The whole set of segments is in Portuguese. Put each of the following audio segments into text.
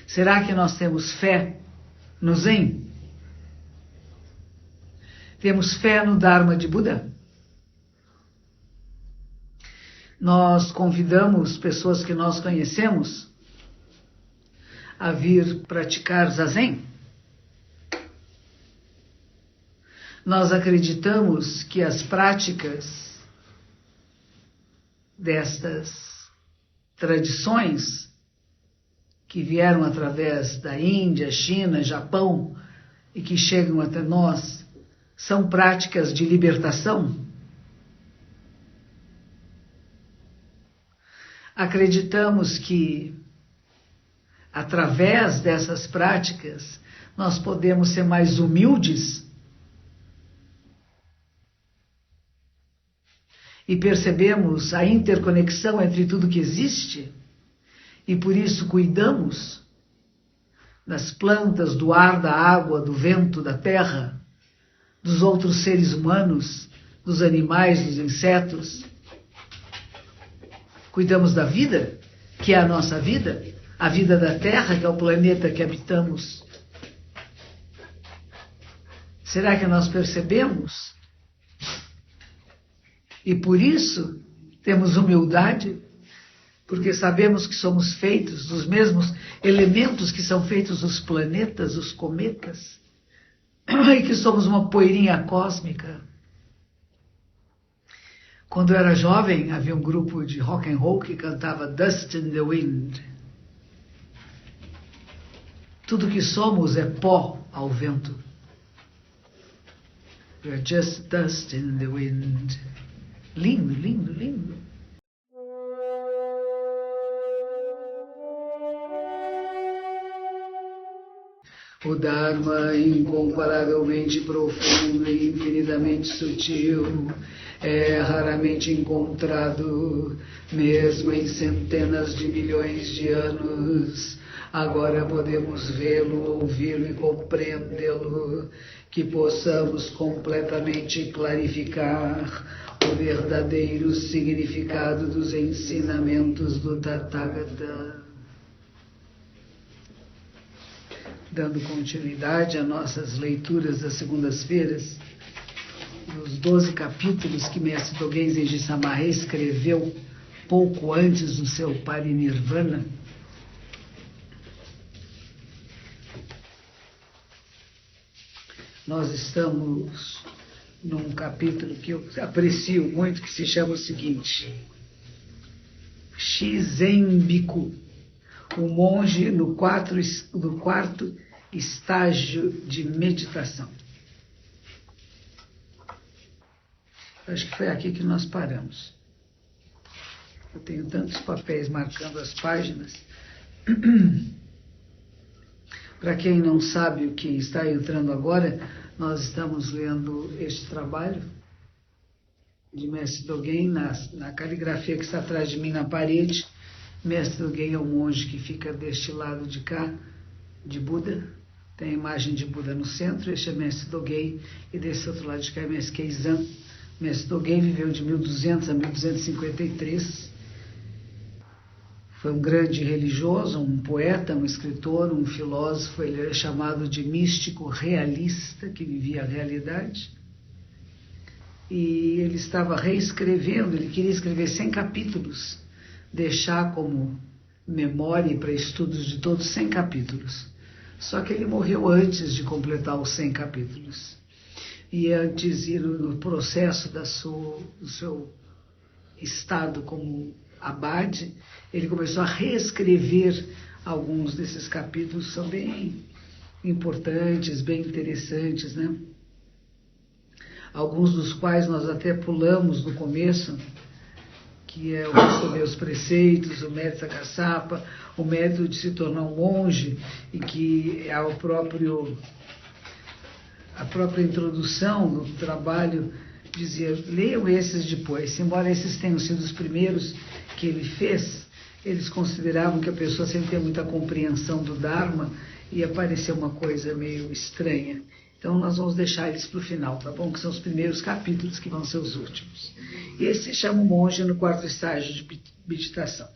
Será que nós temos fé no Zen? Temos fé no Dharma de Buda? Nós convidamos pessoas que nós conhecemos a vir praticar Zazen? Nós acreditamos que as práticas destas tradições que vieram através da Índia, China, Japão e que chegam até nós são práticas de libertação? Acreditamos que através dessas práticas nós podemos ser mais humildes e percebemos a interconexão entre tudo que existe e por isso cuidamos das plantas, do ar, da água, do vento, da terra, dos outros seres humanos, dos animais, dos insetos. Cuidamos da vida, que é a nossa vida, a vida da Terra, que é o planeta que habitamos. Será que nós percebemos? E por isso temos humildade, porque sabemos que somos feitos dos mesmos elementos que são feitos os planetas, os cometas, e que somos uma poeirinha cósmica. Quando eu era jovem, havia um grupo de rock and roll que cantava Dust in the Wind. Tudo que somos é pó ao vento. We're just dust in the wind. Lindo, lindo, lindo. O Dharma é incomparavelmente profundo e infinitamente sutil, é raramente encontrado, mesmo em centenas de milhões de anos. Agora podemos vê-lo, ouvi-lo e compreendê-lo, que possamos completamente clarificar o verdadeiro significado dos ensinamentos do Tathagata. Dando continuidade às nossas leituras das segundas-feiras, nos 12 capítulos que Mestre Dogen Zenji Samarré escreveu pouco antes do seu Parinirvana, nós estamos num capítulo que eu aprecio muito, que se chama o seguinte: Shizen Biku, o monge no quarto estágio de meditação. Acho que foi aqui que nós paramos. Eu tenho tantos papéis marcando as páginas. Para quem não sabe o que está entrando agora, nós estamos lendo este trabalho de Mestre Dogen na caligrafia que está atrás de mim na parede. Mestre Dogen é o monge que fica deste lado de cá, de Buda. Tem a imagem de Buda no centro, este é Mestre Dogen, e desse outro lado de cá é Mestre Keizan. Mestre Dogen viveu de 1200 a 1253. Foi um grande religioso, um poeta, um escritor, um filósofo. Ele era chamado de místico realista, que vivia a realidade. E ele estava reescrevendo, ele queria escrever 100 capítulos, deixar como memória para estudos de todos 100 capítulos. Só que ele morreu antes de completar os 100 capítulos. E antes, no processo do seu estado como abade, ele começou a reescrever alguns desses capítulos, são bem importantes, bem interessantes, né? Alguns dos quais nós até pulamos no começo, que é o Receber os Preceitos, o mérito da caçapa, o mérito de se tornar um monge, e que é a própria introdução do trabalho dizia: leiam esses depois. Embora esses tenham sido os primeiros que ele fez, eles consideravam que a pessoa, sem ter muita compreensão do Dharma, ia parecer uma coisa meio estranha. Então nós vamos deixar eles para o final, tá bom? Que são os primeiros capítulos que vão ser os últimos. E esse se chama o monge no quarto estágio de meditação.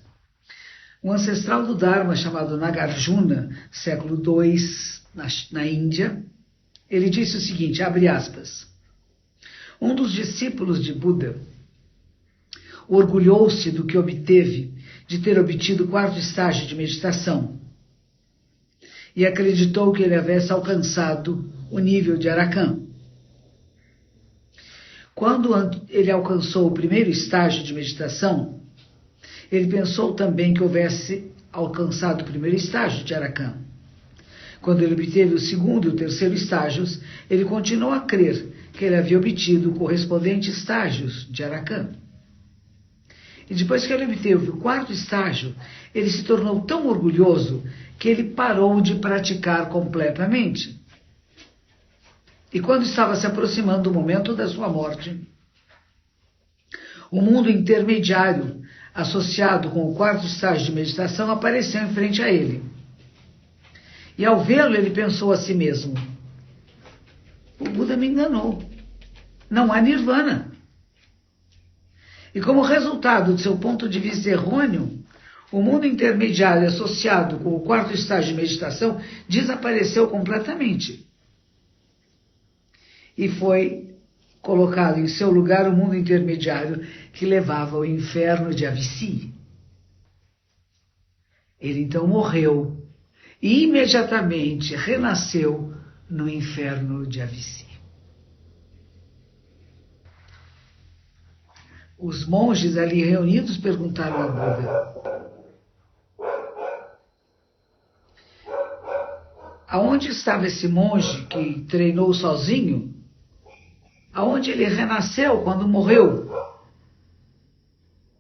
Um ancestral do Dharma chamado Nagarjuna, século II, na Índia, ele disse o seguinte, abre aspas, um dos discípulos de Buda orgulhou-se do que obteve, de ter obtido o 4º estágio de meditação, e acreditou que ele houvesse alcançado o nível de Arahant. Quando ele alcançou o 1º estágio de meditação, ele pensou também que houvesse alcançado o 1º estágio de Arahant. Quando ele obteve o 2º e o 3º estágios, ele continuou a crer que ele havia obtido o correspondente estágios de Arahant. E depois que ele obteve o 4º estágio, ele se tornou tão orgulhoso que ele parou de praticar completamente. E quando estava se aproximando do momento da sua morte, o mundo intermediário, associado com o 4º estágio de meditação, apareceu em frente a ele. E ao vê-lo, ele pensou a si mesmo, o Buda me enganou, não há nirvana. E como resultado do seu ponto de vista errôneo, o mundo intermediário associado com o 4º estágio de meditação desapareceu completamente. E foi colocado em seu lugar o mundo intermediário que levava ao inferno de Avici. Ele então morreu e imediatamente renasceu no inferno de Avici. Os monges ali reunidos perguntaram a Buda: aonde estava esse monge que treinou sozinho? Aonde ele renasceu quando morreu?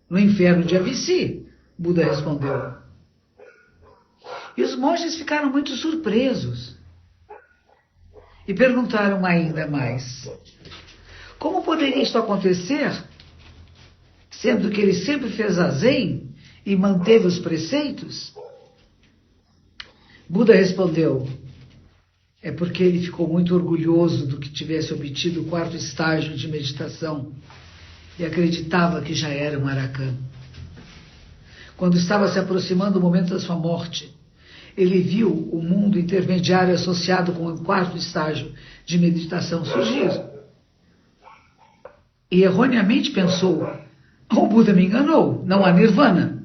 No inferno de Avici, Buda respondeu. E os monges ficaram muito surpresos e perguntaram ainda mais: como poderia isso acontecer, sendo que ele sempre fez zazen e manteve os preceitos? Buda respondeu: é porque ele ficou muito orgulhoso do que tivesse obtido o 4º estágio de meditação e acreditava que já era um Arahant. Quando estava se aproximando o momento da sua morte, ele viu o mundo intermediário associado com o 4º estágio de meditação surgir. E erroneamente pensou: o Buda me enganou, não há nirvana.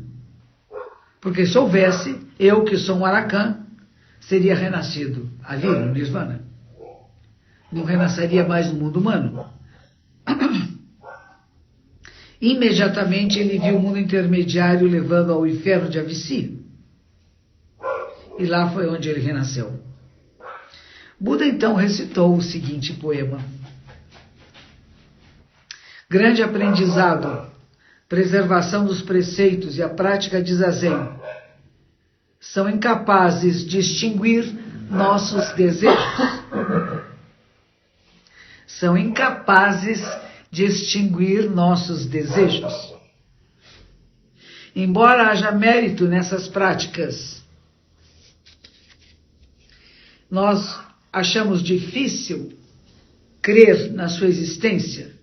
Porque se houvesse, eu que sou um Arahant, seria renascido ali no nirvana. Não renasceria mais no mundo humano. Imediatamente ele viu o mundo intermediário levando ao inferno de Avici. E lá foi onde ele renasceu. Buda então recitou o seguinte poema: grande aprendizado, preservação dos preceitos e a prática de zazen são incapazes de extinguir nossos desejos. São incapazes de extinguir nossos desejos. Embora haja mérito nessas práticas, nós achamos difícil crer na sua existência.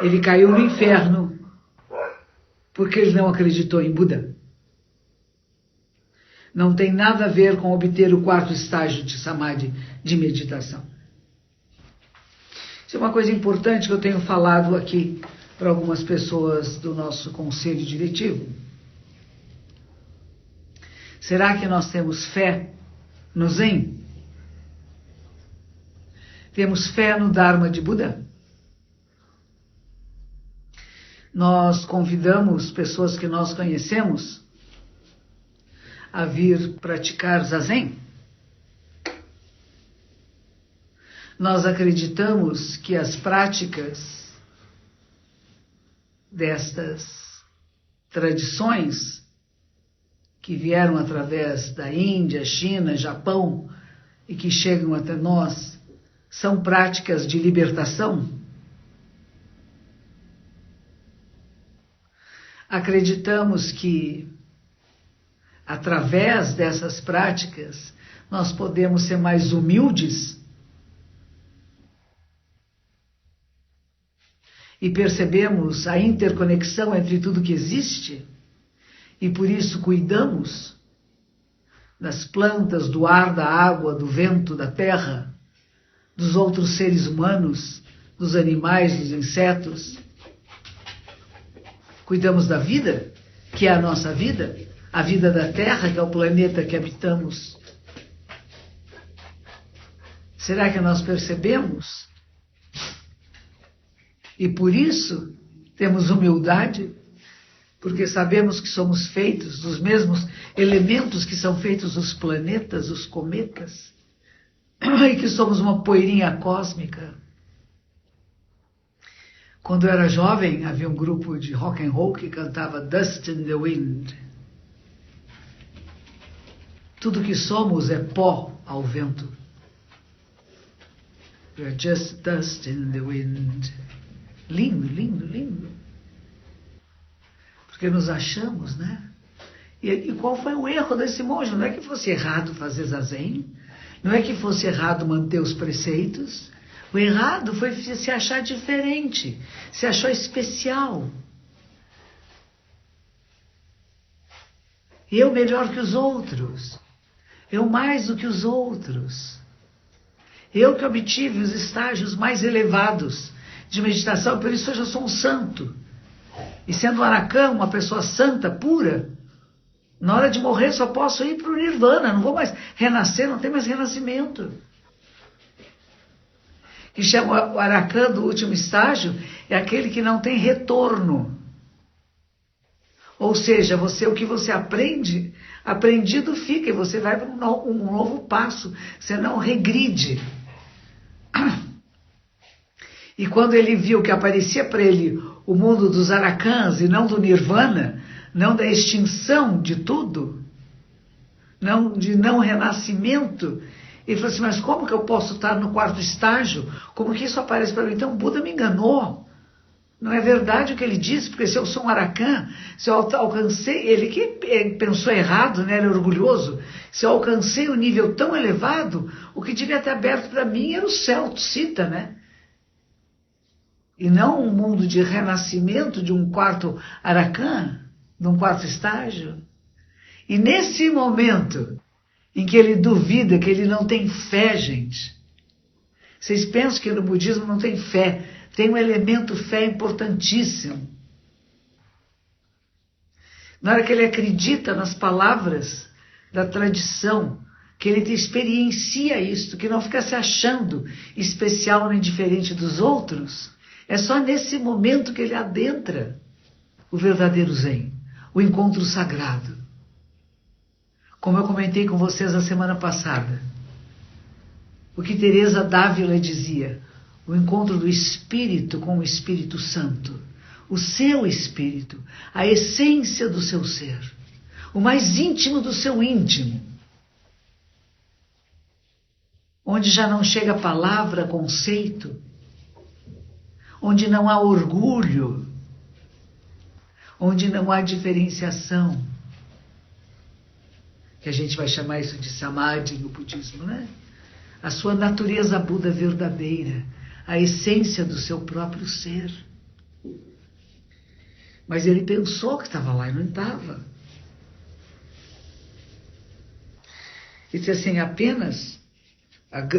Ele caiu no inferno porque ele não acreditou em Buda. Não tem nada a ver com obter o 4º estágio de samadhi, de meditação. Isso é uma coisa importante que eu tenho falado aqui para algumas pessoas do nosso conselho diretivo. Será que nós temos fé no Zen? Temos fé no Dharma de Buda? Nós convidamos pessoas que nós conhecemos a vir praticar zazen? Nós acreditamos que as práticas destas tradições que vieram através da Índia, China, Japão e que chegam até nós são práticas de libertação? Acreditamos que, através dessas práticas, nós podemos ser mais humildes e percebemos a interconexão entre tudo que existe, e por isso cuidamos das plantas, do ar, da água, do vento, da terra, dos outros seres humanos, dos animais, dos insetos. Cuidamos da vida, que é a nossa vida, a vida da Terra, que é o planeta que habitamos. Será que nós percebemos? E por isso temos humildade, porque sabemos que somos feitos dos mesmos elementos que são feitos os planetas, os cometas, e que somos uma poeirinha cósmica. Quando eu era jovem, havia um grupo de rock and roll que cantava Dust in the Wind. Tudo que somos é pó ao vento. We're just dust in the wind. Lindo, lindo, lindo. Porque nos achamos, né? E qual foi o erro desse monge? Não é que fosse errado fazer zazen, não é que fosse errado manter os preceitos. O errado foi se achar diferente, se achar especial. Eu melhor que os outros, eu mais do que os outros. Eu que obtive os estágios mais elevados de meditação, por isso eu já sou um santo. E sendo um aracã, uma pessoa santa, pura, na hora de morrer só posso ir para o nirvana, não vou mais renascer, não tem mais renascimento. Que chama o aracã do último estágio, é aquele que não tem retorno. Ou seja, o que você aprende, aprendido fica, e você vai para um novo passo, você não regride. E quando ele viu que aparecia para ele o mundo dos aracãs e não do nirvana, não da extinção de tudo, de não renascimento, ele falou assim, mas como que eu posso estar no quarto estágio? Como que isso aparece para mim? Então o Buda me enganou. Não é verdade o que ele disse, porque se eu sou um aracã, se eu alcancei, ele que pensou errado, né, ele é orgulhoso, se eu alcancei um nível tão elevado, o que devia ter aberto para mim era o céu, cita, né? E não um mundo de renascimento de um quarto aracã, de um quarto estágio. E nesse momento em que ele duvida, que ele não tem fé, gente. Vocês pensam que no budismo não tem fé. Tem um elemento fé importantíssimo. Na hora que ele acredita nas palavras da tradição, que ele experiencia isto, que não fica se achando especial nem diferente dos outros, é só nesse momento que ele adentra o verdadeiro Zen, o encontro sagrado. Como eu comentei com vocês na semana passada, o que Teresa d'Ávila dizia, o encontro do Espírito com o Espírito Santo, o seu Espírito, a essência do seu ser, o mais íntimo do seu íntimo, onde já não chega palavra, conceito, onde não há orgulho, onde não há diferenciação, que a gente vai chamar isso de samadhi no budismo, né? A sua natureza Buda verdadeira, a essência do seu próprio ser. Mas ele pensou que estava lá e não estava. E disse assim, apenas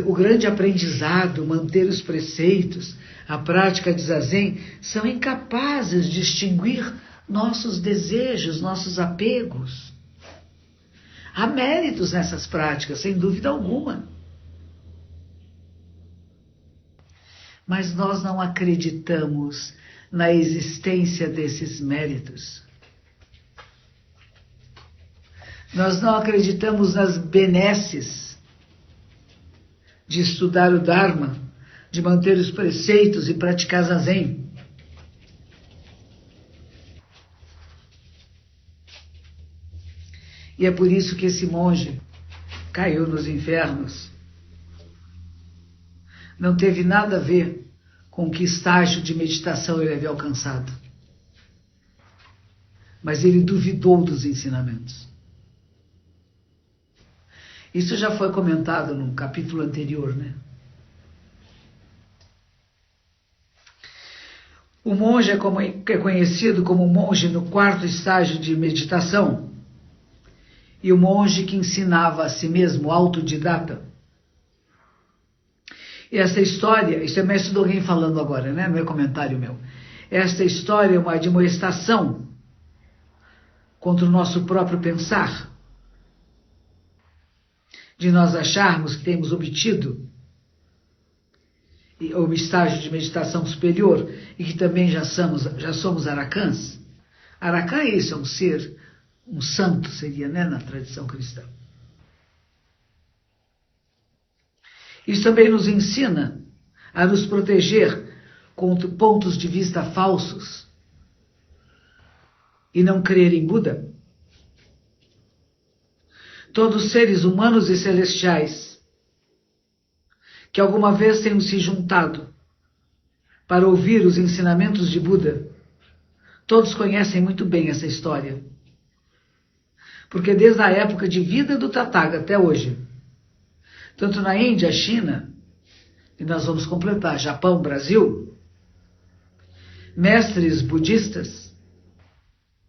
o grande aprendizado, manter os preceitos, a prática de zazen, são incapazes de extinguir nossos desejos, nossos apegos. Há méritos nessas práticas, sem dúvida alguma. Mas nós não acreditamos na existência desses méritos. Nós não acreditamos nas benesses de estudar o Dharma, de manter os preceitos e praticar zazen. E é por isso que esse monge caiu nos infernos. Não teve nada a ver com que estágio de meditação ele havia alcançado. Mas ele duvidou dos ensinamentos. Isso já foi comentado no capítulo anterior, né? O monge é conhecido como monge no quarto estágio de meditação e o monge que ensinava a si mesmo, autodidata. E essa história, isso é mestre Dogen falando agora, né? Não é comentário meu. Esta história é uma admoestação contra o nosso próprio pensar, de nós acharmos que temos obtido o estágio de meditação superior e que também já somos arahants. Arahant é isso, é um ser, um santo seria, né, na tradição cristã. Isso também nos ensina a nos proteger contra pontos de vista falsos e não crer em Buda. Todos os seres humanos e celestiais que alguma vez tenham se juntado para ouvir os ensinamentos de Buda, todos conhecem muito bem essa história. Porque desde a época de vida do Tathagata até hoje, tanto na Índia, China, e nós vamos completar, Japão, Brasil, mestres budistas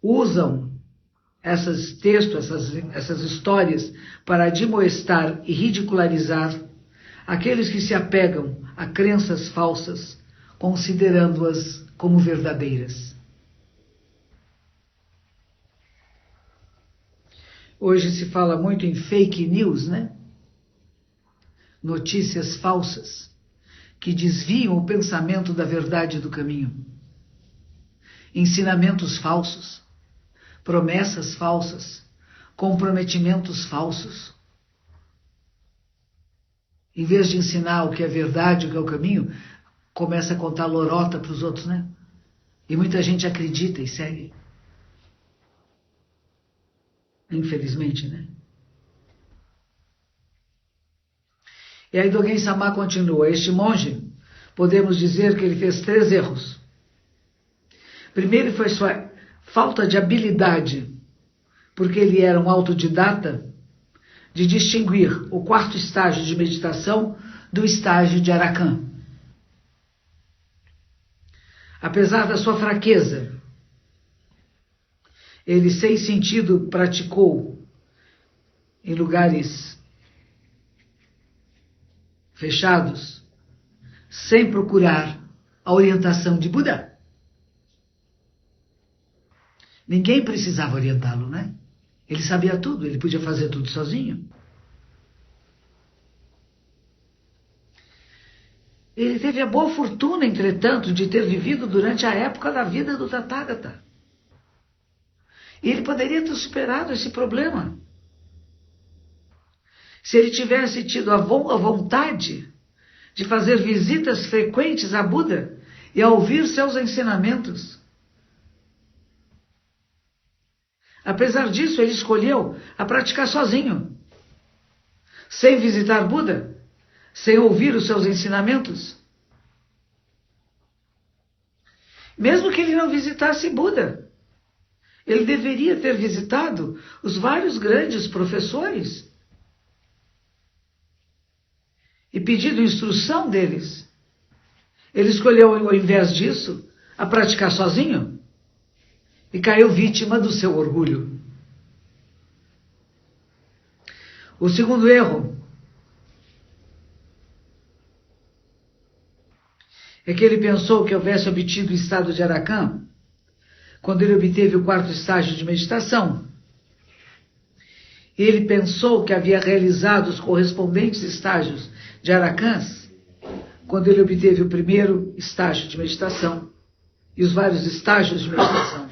usam esses textos, essas histórias para admoestar e ridicularizar aqueles que se apegam a crenças falsas, considerando-as como verdadeiras. Hoje se fala muito em fake news, né? Notícias falsas que desviam o pensamento da verdade do caminho. Ensinamentos falsos, promessas falsas, comprometimentos falsos. Em vez de ensinar o que é verdade, o que é o caminho, começa a contar lorota para os outros, né? E muita gente acredita e segue. Infelizmente, né? E aí Dogen Sama continua. Este monge, podemos dizer que ele fez 3 erros. Primeiro foi sua falta de habilidade, porque ele era um autodidata, de distinguir o 4º estágio de meditação do estágio de Arahant. Apesar da sua fraqueza, ele sem sentido praticou em lugares fechados, sem procurar a orientação de Buda. Ninguém precisava orientá-lo, né? Ele sabia tudo, ele podia fazer tudo sozinho. Ele teve a boa fortuna, entretanto, de ter vivido durante a época da vida do Tathagata. E ele poderia ter superado esse problema. Se ele tivesse tido a vontade de fazer visitas frequentes a Buda e a ouvir seus ensinamentos. Apesar disso, ele escolheu a praticar sozinho, sem visitar Buda, sem ouvir os seus ensinamentos. Mesmo que ele não visitasse Buda, ele deveria ter visitado os vários grandes professores e pedido instrução deles. Ele escolheu, ao invés disso, a praticar sozinho e caiu vítima do seu orgulho. O segundo erro é que ele pensou que houvesse obtido o estado de Arahant quando ele obteve o 4º estágio de meditação. Ele pensou que havia realizado os correspondentes estágios de Arahants quando ele obteve o 1º estágio de meditação e os vários estágios de meditação.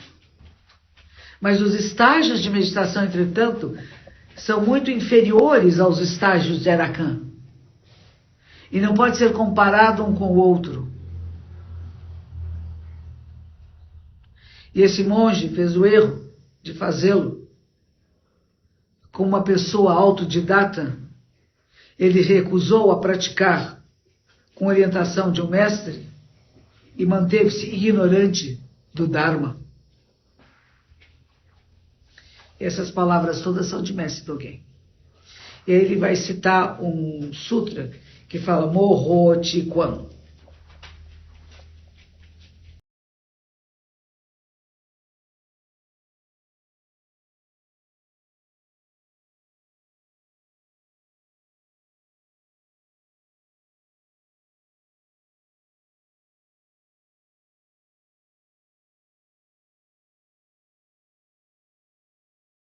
Mas os estágios de meditação, entretanto, são muito inferiores aos estágios de Arahant. E não pode ser comparado um com o outro. E esse monge fez o erro de fazê-lo com uma pessoa autodidata. Ele recusou a praticar com orientação de um mestre e manteve-se ignorante do Dharma. Essas palavras todas são de mestre Dogen. E aí ele vai citar um sutra que fala Morro Chi Kwan.